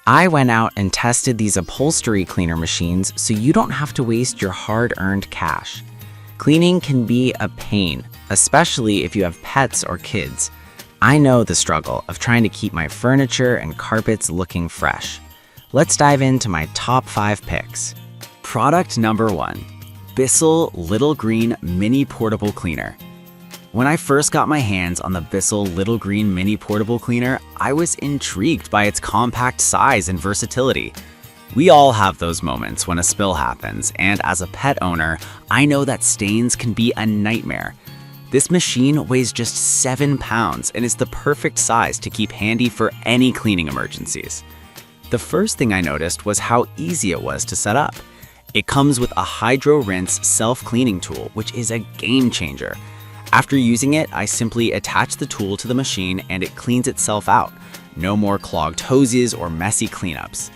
I went out and tested these upholstery cleaner machines so you don't have to waste your hard-earned cash. Cleaning can be a pain, especially if you have pets or kids. I know the struggle of trying to keep my furniture and carpets looking fresh. Let's dive into my top 5 picks. Product number 1, Bissell Little Green Mini Portable Cleaner. When I first got my hands on the Bissell Little Green Mini Portable Cleaner, I was intrigued by its compact size and versatility. We all have those moments when a spill happens, and as a pet owner, I know that stains can be a nightmare. This machine weighs just 7 pounds and is the perfect size to keep handy for any cleaning emergencies. The first thing I noticed was how easy it was to set up. It comes with a Hydro Rinse self-cleaning tool, which is a game changer. After using it, I simply attach the tool to the machine and it cleans itself out. No more clogged hoses or messy cleanups.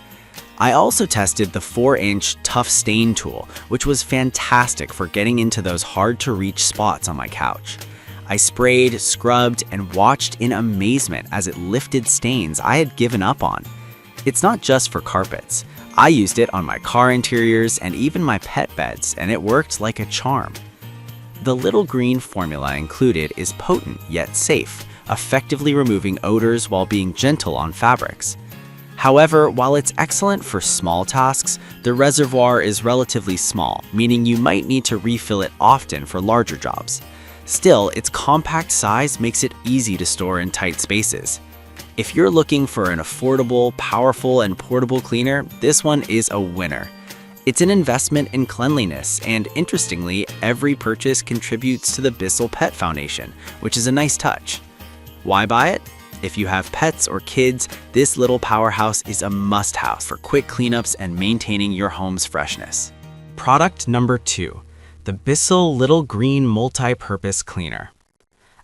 I also tested the 4-inch Tough Stain tool, which was fantastic for getting into those hard-to-reach spots on my couch. I sprayed, scrubbed, and watched in amazement as it lifted stains I had given up on. It's not just for carpets. I used it on my car interiors and even my pet beds, and it worked like a charm. The Little Green formula included is potent yet safe, effectively removing odors while being gentle on fabrics. However, while it's excellent for small tasks, the reservoir is relatively small, meaning you might need to refill it often for larger jobs. Still, its compact size makes it easy to store in tight spaces. If you're looking for an affordable, powerful, and portable cleaner, this one is a winner. It's an investment in cleanliness, and interestingly, every purchase contributes to the Bissell Pet Foundation, which is a nice touch. Why buy it? If you have pets or kids, this little powerhouse is a must-have for quick cleanups and maintaining your home's freshness. Product number 2, the Bissell Little Green Multi-Purpose Cleaner.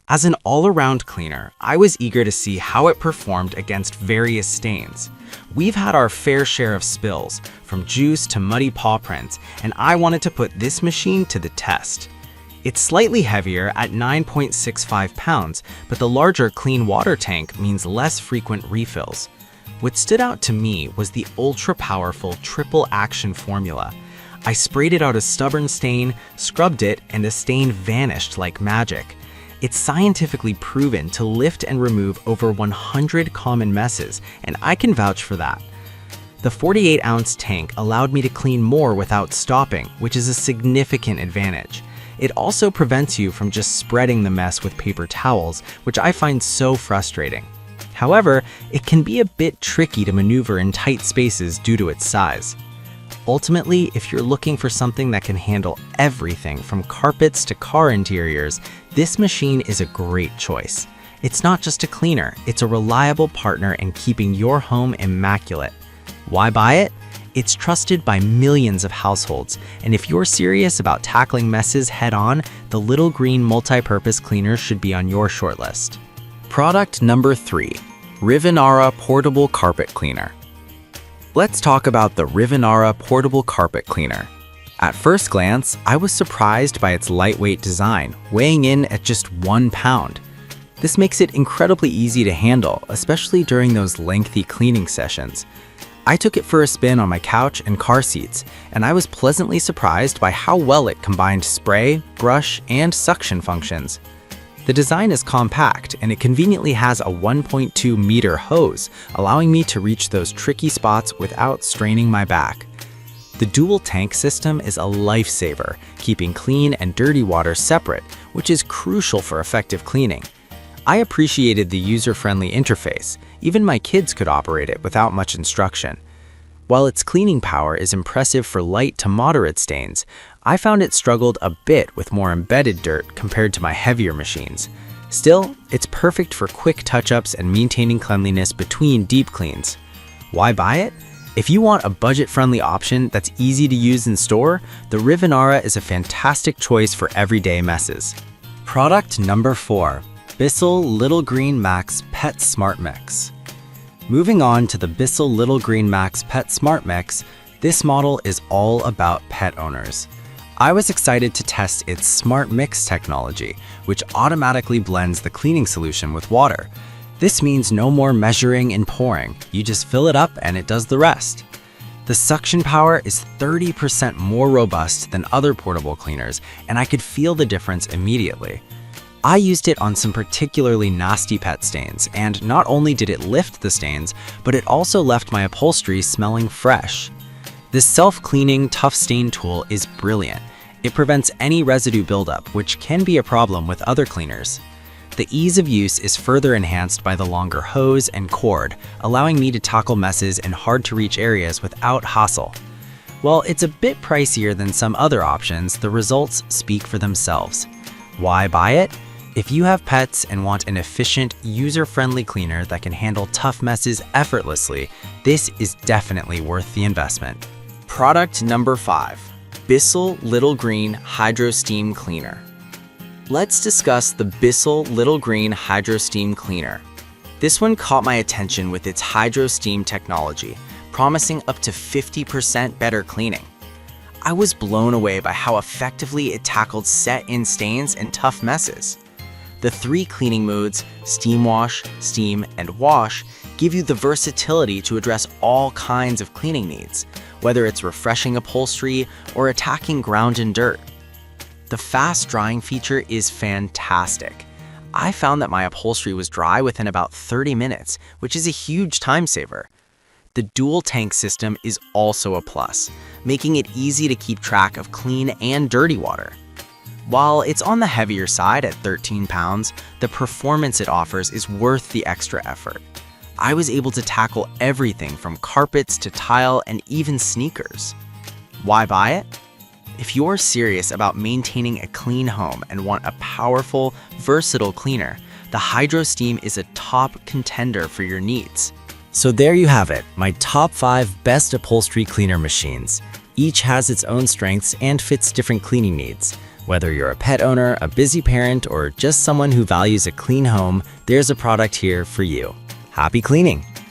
As an all-around cleaner, I was eager to see how it performed against various stains. We've had our fair share of spills, from juice to muddy paw prints, and I wanted to put this machine to the test. It's slightly heavier at 9.65 pounds, but the larger clean water tank means less frequent refills. What stood out to me was the ultra-powerful triple action formula. I sprayed it out a stubborn stain, scrubbed it, and the stain vanished like magic. It's scientifically proven to lift and remove over 100 common messes, and I can vouch for that. The 48-ounce tank allowed me to clean more without stopping, which is a significant advantage. It also prevents you from just spreading the mess with paper towels, which I find so frustrating. However, it can be a bit tricky to maneuver in tight spaces due to its size. Ultimately, if you're looking for something that can handle everything from carpets to car interiors, this machine is a great choice. It's not just a cleaner, it's a reliable partner in keeping your home immaculate. Why buy it? It's trusted by millions of households, and if you're serious about tackling messes head-on, the Little Green Multi-Purpose Cleaner should be on your shortlist. Product number 3, Rivenara Portable Carpet Cleaner. Let's talk about the Rivenara Portable Carpet Cleaner. At first glance, I was surprised by its lightweight design, weighing in at just 1 pound. This makes it incredibly easy to handle, especially during those lengthy cleaning sessions. I took it for a spin on my couch and car seats, and I was pleasantly surprised by how well it combined spray, brush, and suction functions. The design is compact, and it conveniently has a 1.2-meter hose, allowing me to reach those tricky spots without straining my back. The dual tank system is a lifesaver, keeping clean and dirty water separate, which is crucial for effective cleaning. I appreciated the user-friendly interface. Even my kids could operate it without much instruction. While its cleaning power is impressive for light to moderate stains, I found it struggled a bit with more embedded dirt compared to my heavier machines. Still, it's perfect for quick touch-ups and maintaining cleanliness between deep cleans. Why buy it? If you want a budget-friendly option that's easy to use in store, the Rivenara is a fantastic choice for everyday messes. Product number 4, Bissell Little Green Max Pet Smart Mix. Moving on to the Bissell Little Green Max Pet Smart Mix, this model is all about pet owners. I was excited to test its Smart Mix technology, which automatically blends the cleaning solution with water. This means no more measuring and pouring. You just fill it up and it does the rest. The suction power is 30% more robust than other portable cleaners, and I could feel the difference immediately. I used it on some particularly nasty pet stains, and not only did it lift the stains, but it also left my upholstery smelling fresh. This self-cleaning, tough stain tool is brilliant. It prevents any residue buildup, which can be a problem with other cleaners. The ease of use is further enhanced by the longer hose and cord, allowing me to tackle messes in hard-to-reach areas without hassle. While it's a bit pricier than some other options, the results speak for themselves. Why buy it? If you have pets and want an efficient, user-friendly cleaner that can handle tough messes effortlessly, this is definitely worth the investment. Product number 5. Bissell Little Green Hydro Steam Cleaner. Let's discuss the Bissell Little Green Hydro Steam Cleaner. This one caught my attention with its hydro steam technology, promising up to 50% better cleaning. I was blown away by how effectively it tackled set-in stains and tough messes. The 3 cleaning modes, steam wash, steam, and wash, give you the versatility to address all kinds of cleaning needs, whether it's refreshing upholstery or attacking ground and dirt. The fast drying feature is fantastic. I found that my upholstery was dry within about 30 minutes, which is a huge time saver. The dual tank system is also a plus, making it easy to keep track of clean and dirty water. While it's on the heavier side at 13 pounds, the performance it offers is worth the extra effort. I was able to tackle everything from carpets to tile and even sneakers. Why buy it? If you're serious about maintaining a clean home and want a powerful, versatile cleaner, the Hydro Steam is a top contender for your needs. So there you have it, my top 5 best upholstery cleaner machines. Each has its own strengths and fits different cleaning needs. Whether you're a pet owner, a busy parent, or just someone who values a clean home, there's a product here for you. Happy cleaning!